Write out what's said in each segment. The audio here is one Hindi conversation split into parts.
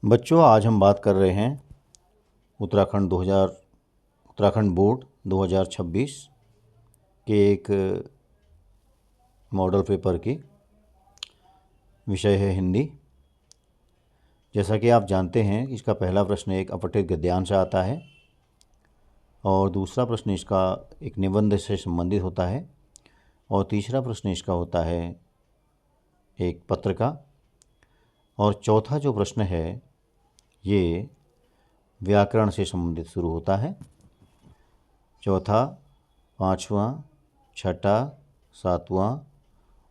बच्चों, आज हम बात कर रहे हैं उत्तराखंड बोर्ड 2026 के एक मॉडल पेपर की। विषय है हिंदी। जैसा कि आप जानते हैं, इसका पहला प्रश्न एक अपठित गद्यांश से आता है और दूसरा प्रश्न इसका एक निबंध से संबंधित होता है और तीसरा प्रश्न इसका होता है एक पत्र का और चौथा जो प्रश्न है ये व्याकरण से संबंधित शुरू होता है। चौथा, पाँचवा, छठा, सातवां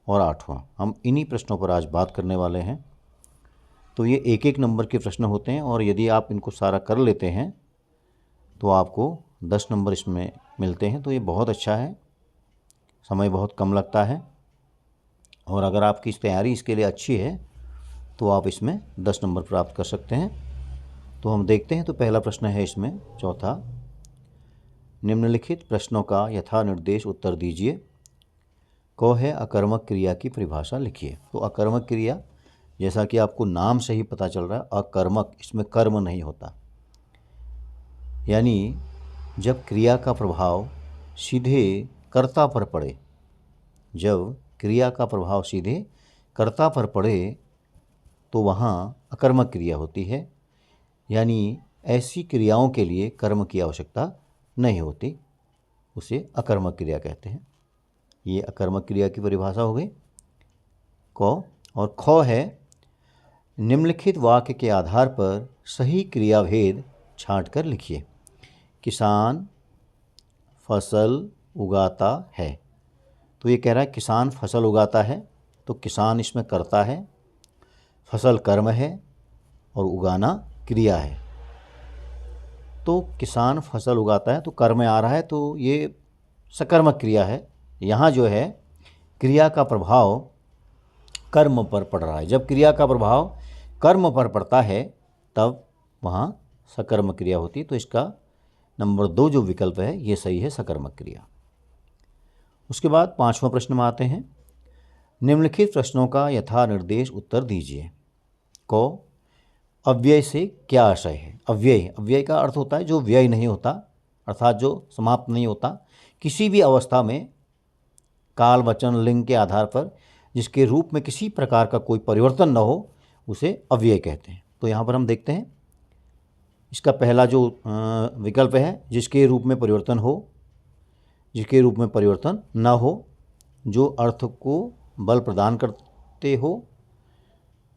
और आठवां, हम इन्हीं प्रश्नों पर आज बात करने वाले हैं। तो ये एक एक नंबर के प्रश्न होते हैं और यदि आप इनको सारा कर लेते हैं तो आपको 10 नंबर इसमें मिलते हैं। तो ये बहुत अच्छा है, समय बहुत कम लगता है और अगर आपकी तैयारी इसके लिए अच्छी है तो आप इसमें 10 नंबर प्राप्त कर सकते हैं। तो हम देखते हैं। तो पहला प्रश्न है इसमें चौथा, निम्नलिखित प्रश्नों का यथा निर्देश उत्तर दीजिए। क है अकर्मक क्रिया की परिभाषा लिखिए। तो अकर्मक क्रिया, जैसा कि आपको नाम से ही पता चल रहा है, अकर्मक, इसमें कर्म नहीं होता। यानी जब क्रिया का प्रभाव सीधे कर्ता पर पड़े, जब क्रिया का प्रभाव सीधे कर्ता पर पड़े तो वहाँ अकर्मक क्रिया होती है। यानी ऐसी क्रियाओं के लिए कर्म की आवश्यकता नहीं होती, उसे अकर्मक क्रिया कहते हैं। ये अकर्मक क्रिया की परिभाषा हो गई क। और ख है निम्नलिखित वाक्य के आधार पर सही क्रियाभेद छांट कर लिखिए। किसान फसल उगाता है। तो ये कह रहा है किसान फसल उगाता है, तो किसान इसमें कर्ता है, फसल कर्म है और उगाना क्रिया है। तो किसान फसल उगाता है तो कर्म में आ रहा है, तो ये सकर्मक क्रिया है। यहाँ जो है क्रिया का प्रभाव कर्म पर पड़ रहा है। जब क्रिया का प्रभाव कर्म पर पड़ता है तब वहाँ सकर्मक क्रिया होती है। तो इसका नंबर 2 जो विकल्प है ये सही है, सकर्मक क्रिया। उसके बाद 5वां प्रश्न में आते हैं। निम्नलिखित प्रश्नों का यथा निर्देश उत्तर दीजिए। क, अव्यय से क्या आशय है। अव्यय का अर्थ होता है जो व्यय नहीं होता, अर्थात जो समाप्त नहीं होता। किसी भी अवस्था में काल, वचन, लिंग के आधार पर जिसके रूप में किसी प्रकार का कोई परिवर्तन न हो उसे अव्यय कहते हैं। तो यहाँ पर हम देखते हैं इसका पहला जो विकल्प है, जिसके रूप में परिवर्तन हो, जिसके रूप में परिवर्तन न हो, जो अर्थ को बल प्रदान करते हो,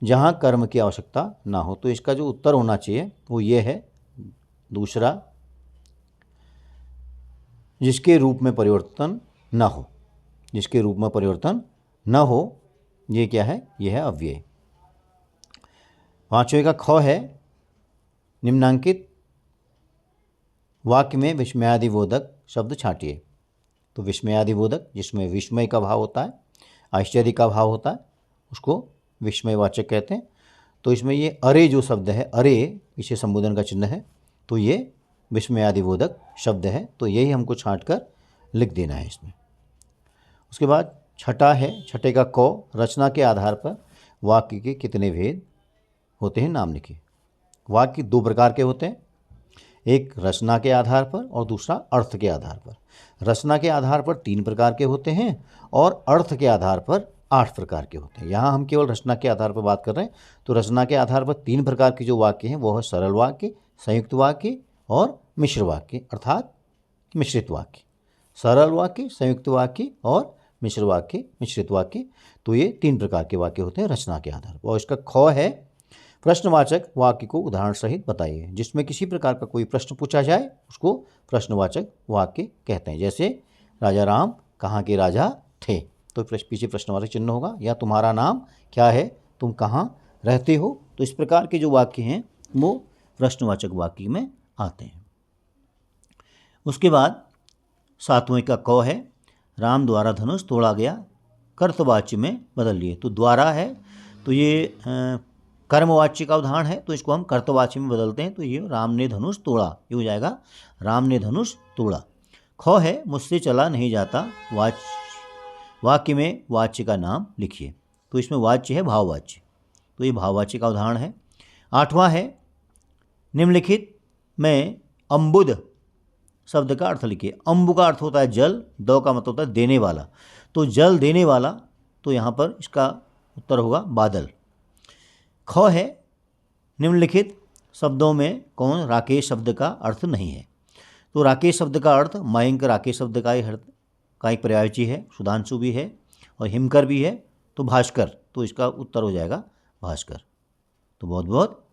जहाँ कर्म की आवश्यकता ना हो। तो इसका जो उत्तर होना चाहिए वो ये है दूसरा, जिसके रूप में परिवर्तन ना हो। जिसके रूप में परिवर्तन न हो, ये क्या है, ये है अव्यय। 5वें का ख है निम्नांकित वाक्य में विस्मयादिबोधक शब्द छांटिए। तो विस्मयादिबोधक, जिसमें विस्मय का भाव होता है, आश्चर्य का भाव होता है, उसको विस्मयवाचक कहते हैं। तो इसमें ये अरे जो शब्द है, अरे पीछे संबोधन का चिन्ह है, तो ये विस्मयादिबोधक शब्द है। तो यही हमको छांट कर लिख देना है इसमें। उसके बाद छठा है, छठे का क, रचना के आधार पर वाक्य के कितने भेद होते हैं नाम लिखिए। वाक्य 2 प्रकार के होते हैं, एक रचना के आधार पर और दूसरा अर्थ के आधार पर। रचना के आधार पर 3 प्रकार के होते हैं और अर्थ के आधार पर 8 प्रकार के होते हैं। यहाँ हम केवल रचना के आधार पर बात कर रहे हैं। तो रचना के आधार पर 3 प्रकार के जो वाक्य हैं वो है सरल वाक्य, संयुक्त वाक्य और मिश्र वाक्य, अर्थात मिश्रित वाक्य। सरल वाक्य, संयुक्त वाक्य और मिश्र वाक्य, मिश्रित वाक्य। तो ये 3 प्रकार के वाक्य होते हैं रचना के आधार पर। और इसका ख है प्रश्नवाचक वाक्य को उदाहरण सहित बताइए। जिसमें किसी प्रकार का कोई प्रश्न पूछा जाए उसको प्रश्नवाचक वाक्य कहते हैं। जैसे राजा राम कहाँ के राजा थे, तो पीछे प्रश्नवाचक चिन्ह होगा। या तुम्हारा नाम क्या है, तुम कहाँ रहते हो। तो इस प्रकार के जो वाक्य हैं वो प्रश्नवाचक वाक्य में आते हैं। उसके बाद 7वें का क है राम द्वारा धनुष तोड़ा गया, कर्तवाच्य में बदल लिए। तो द्वारा है तो ये कर्मवाच्य का उदाहरण है, तो इसको हम कर्तवाच्य में बदलते हैं। तो ये राम ने धनुष तोड़ा, ये हो जाएगा राम ने धनुष तोड़ा। ख है मुझसे चला नहीं जाता, वाक्य में वाच्य का नाम लिखिए। तो इसमें वाच्य है भाववाच्य, तो ये भाववाच्य का उदाहरण है। 8वां है निम्नलिखित में अम्बुद शब्द का अर्थ लिखिए। अम्बु का अर्थ होता है जल, दो का मतलब होता है देने वाला, तो जल देने वाला, तो यहाँ पर इसका उत्तर होगा बादल। ख है निम्नलिखित शब्दों में कौन राकेश शब्द का अर्थ नहीं है। तो राकेश शब्द का अर्थ मयंक राकेश शब्द का एक पर्यायवाची है, सुधांशु भी है और हिमकर भी है, तो भास्कर, तो इसका उत्तर हो जाएगा भास्कर। तो बहुत बहुत